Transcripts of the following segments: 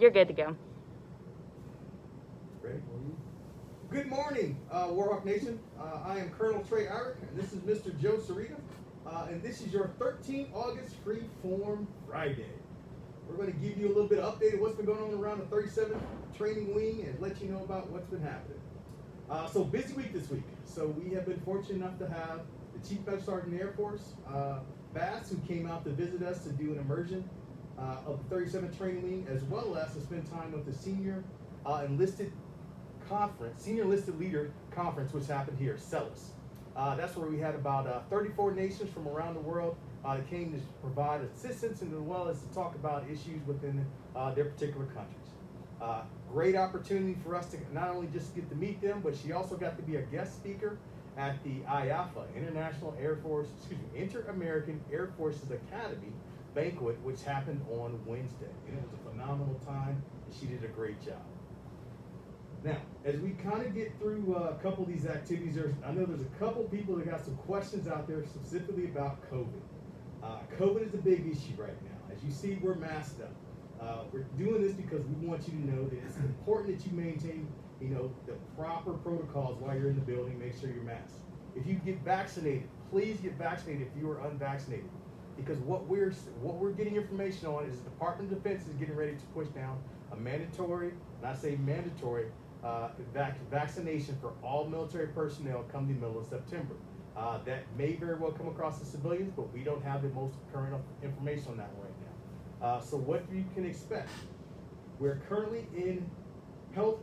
You're good to go. Ready? Good morning, Warhawk Nation. I am Colonel Trey Irick, and this is Mr. Joe Sarita, and this is your 13th August Freeform Friday. We're going to give you a little bit of update of what's been going on around the 37th Training Wing and let you know about what's been happening. So busy week this week. So we have been fortunate enough to have the Chief Petty Sergeant of the Air Force, Bass, who came out to visit us to do an immersion of the 37th Training Wing, as well as to spend time with the Senior Enlisted Leader Conference, which happened here, CELUS. That's where we had about 34 nations from around the world that came to provide assistance and as well as to talk about issues within their particular countries. Great opportunity for us to not only just get to meet them, but she also got to be a guest speaker at the IAFA, Inter-American Air Forces Academy banquet, which happened on Wednesday. And it was a phenomenal time, and she did a great job. Now, as we kind of get through a couple of these activities, I know there's a couple people that got some questions out there specifically about COVID. COVID is a big issue right now. As you see, we're masked up. We're doing this because we want you to know that it's important that you maintain, the proper protocols while you're in the building. Make sure you're masked. If you get vaccinated, please get vaccinated if you are unvaccinated. Because what we're getting information on is the Department of Defense is getting ready to push down a mandatory, and I say mandatory, vaccination for all military personnel come the middle of September. That may very well come across the civilians, but we don't have the most current information on that right now. So what you can expect, we're currently in health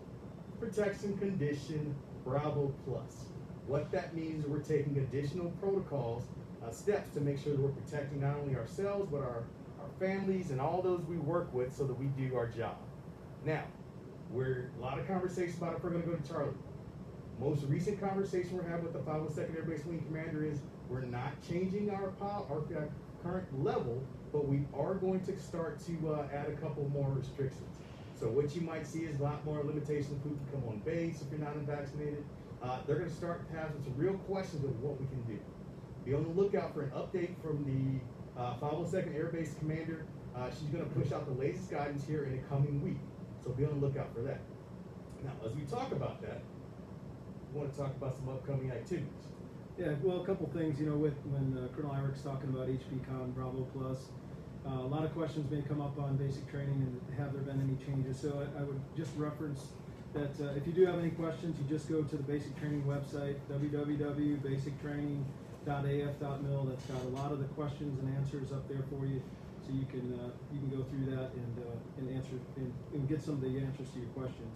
protection condition Bravo Plus. What that means is we're taking additional protocols, steps to make sure that we're protecting not only ourselves, but our families and all those we work with so that we do our job. Now, a lot of conversation about if we're going to go to Charlie. Most recent conversation we're having with the 502nd Air Base Wing Commander is we're not changing our current level, but we are going to start to add a couple more restrictions. So what you might see is a lot more limitations. Who can come on base if you're not unvaccinated. They're going to start having some real questions of what we can do. Be on the lookout for an update from the 502nd Air Base Commander. She's going to push out the latest guidance here in the coming week. So be on the lookout for that. Now, as we talk about that, we want to talk about some upcoming activities. Yeah, well, a couple things, when Colonel Irick's talking about HBCon Bravo Plus, a lot of questions may come up on basic training and have there been any changes. So I would just reference that if you do have any questions, you just go to the basic training website, www.basictraining.af.mil. That's got a lot of the questions and answers up there for you. So you can go through that and answer and get some of the answers to your questions.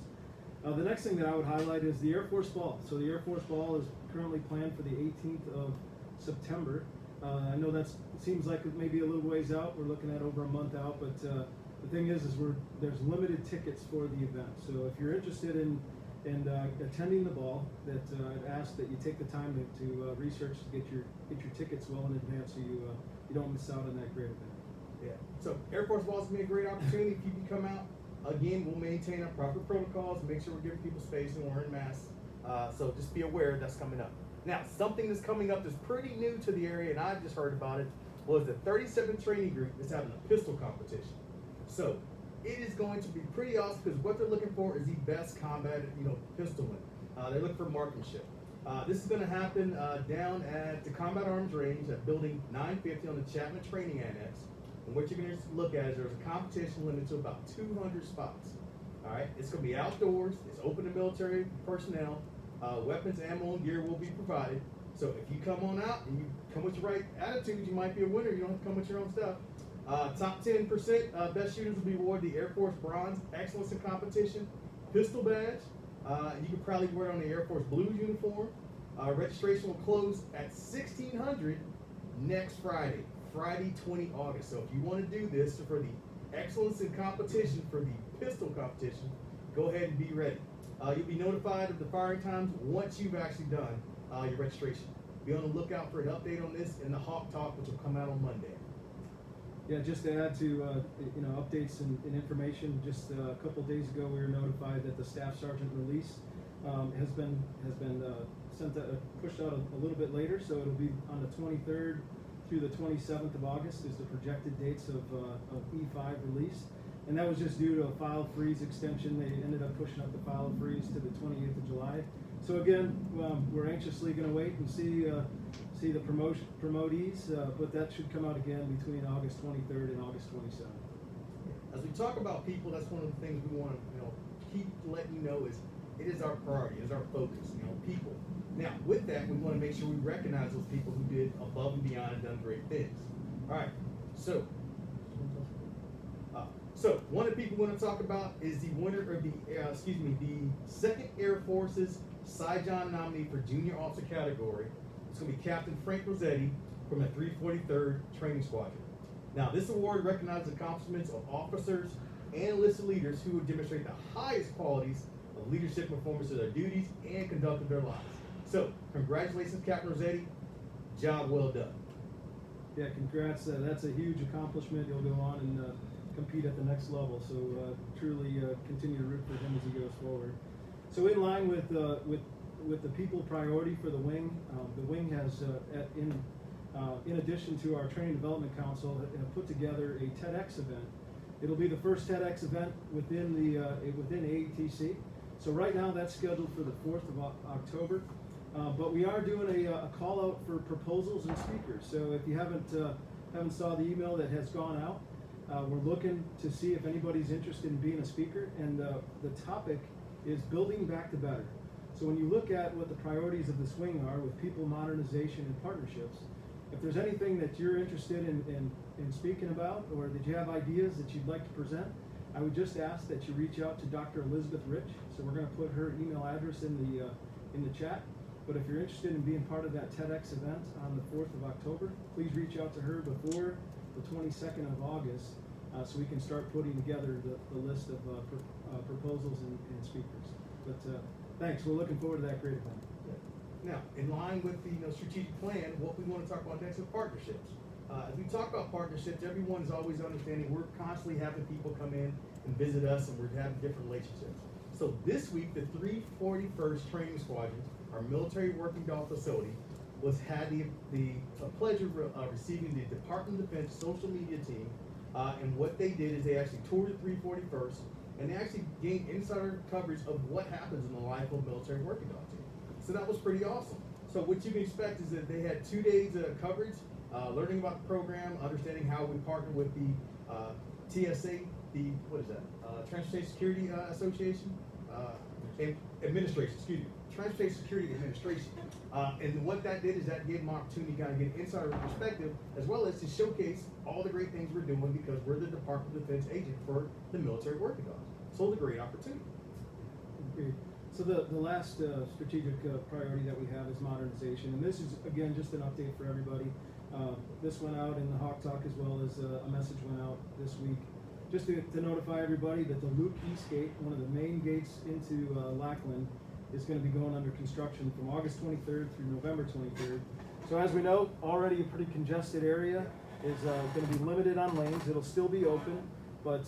The next thing that I would highlight is the Air Force Ball. So the Air Force Ball is currently planned for the 18th of September. I know that seems like it may be a little ways out. We're looking at over a month out, but the thing is there's limited tickets for the event. So if you're interested in attending the ball, that I'd ask that you take the time to research to get your tickets well in advance so you don't miss out on that great event. Yeah. So Air Force Ball is going to be a great opportunity if you can come out. Again, we'll maintain our proper protocols, make sure we're giving people space and wearing masks. So just be aware that's coming up. Now, something that's coming up that's pretty new to the area, and I've just heard about it, was the 37th Training Group is having a pistol competition. So it is going to be pretty awesome because what they're looking for is the best combat, pistolman. They're looking for marksmanship. This is going to happen down at the Combat Arms Range at Building 950 on the Chapman Training Annex. And what you're going to look at is there's a competition limited to about 200 spots. All right, it's going to be outdoors. It's open to military personnel. Weapons, ammo, and gear will be provided. So if you come on out and you come with the right attitude, you might be a winner. You don't have to come with your own stuff. Top 10% best shooters will be awarded the Air Force Bronze Excellence in Competition pistol badge. You can probably wear it on the Air Force Blues uniform. Registration will close at 1600 next Friday. Friday, 20 August. So if you want to do this for the excellence in competition, for the pistol competition, go ahead and be ready. You'll be notified of the firing times once you've actually done your registration. Be on the lookout for an update on this in the Hawk Talk, which will come out on Monday. Yeah, just to add to updates and information, just a couple days ago we were notified that the Staff Sergeant release has been pushed out a little bit later, so it'll be on the 23rd through the 27th of August is the projected dates of E5 release. and that was just due to a file freeze extension. They ended up pushing up the file freeze to the 28th of July. So again, we're anxiously going to wait and see the promotees, but that should come out again between August 23rd and August 27th. As we talk about people, that's one of the things we want to, keep letting you know is it is our priority, it is our focus, people. Now, with that, we want to make sure we recognize those people who did above and beyond and done great things. All right, so one of the people we want to talk about is the winner of the 2nd Air Force's Cy John nominee for Junior Officer category. It's going to be Captain Frank Rossetti from the 343rd Training Squadron. Now, this award recognizes accomplishments of officers and enlisted leaders who demonstrate the highest qualities of leadership performance of their duties and conduct of their lives. So, congratulations, Captain Rossetti. Job well done. Yeah, congrats. That's a huge accomplishment. You'll go on and compete at the next level. So truly continue to root for him as he goes forward. So in line with the people priority for the wing has in addition to our Training Development Council, put together a TEDx event. It'll be the first TEDx event within AETC. So right now that's scheduled for the 4th of October. But we are doing a call out for proposals and speakers. So if you haven't saw the email that has gone out, we're looking to see if anybody's interested in being a speaker. And the topic is building back to better. So when you look at what the priorities of this wing are with people, modernization, and partnerships, if there's anything that you're interested in speaking about, or that you have ideas that you'd like to present, I would just ask that you reach out to Dr. Elizabeth Rich. So we're going to put her email address in the chat. But if you're interested in being part of that TEDx event on the 4th of October, please reach out to her before the 22nd of August so we can start putting together the list of proposals and speakers. But thanks. We're looking forward to that great event. Now, in line with the strategic plan, what we want to talk about next is partnerships. As we talk about partnerships, everyone is always understanding we're constantly having people come in and visit us, and we're having different relationships. So this week, the 341st Training Squadron, our military working dog facility, had the pleasure of receiving the Department of Defense social media team, and what they did is they actually toured the 341st, and they actually gained insider coverage of what happens in the life of a military working dog team. So that was pretty awesome. So what you can expect is that they had 2 days of coverage, learning about the program, understanding how we partner with the TSA, Transportation Security Association, Administration, Transportation Security Administration. And what that did is that gave them an opportunity to kind of get insider perspective, as well as to showcase all the great things we're doing because we're the Department of Defense agent for the military working dogs. So it's a great opportunity. Agreed. So the last strategic priority that we have is modernization, and this is again just an update for everybody. This went out in the Hawk Talk as well as a message went out this week, just to notify everybody that the Luke East Gate, one of the main gates into Lackland, is going to be going under construction from August 23rd through November 23rd. So as we know, already a pretty congested area is going to be limited on lanes. It'll still be open, but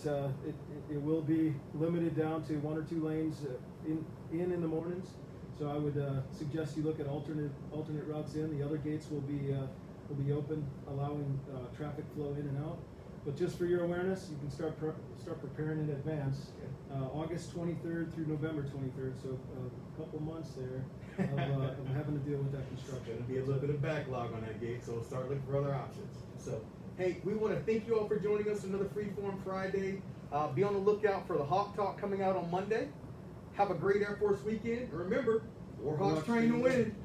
it will be limited down to 1 or 2 lanes in the mornings. So I would suggest you look at alternate routes in. The other gates will be open, allowing traffic flow in and out. But just for your awareness, you can start preparing in advance. August 23rd through November 23rd, so a couple months there of having to deal with that construction. Going to be a little bit of backlog on that gate, so start looking for other options. So, hey, we want to thank you all for joining us another Freeform Friday. Be on the lookout for the Hawk Talk coming out on Monday. Have a great Air Force weekend. And remember, Warhawks train to win.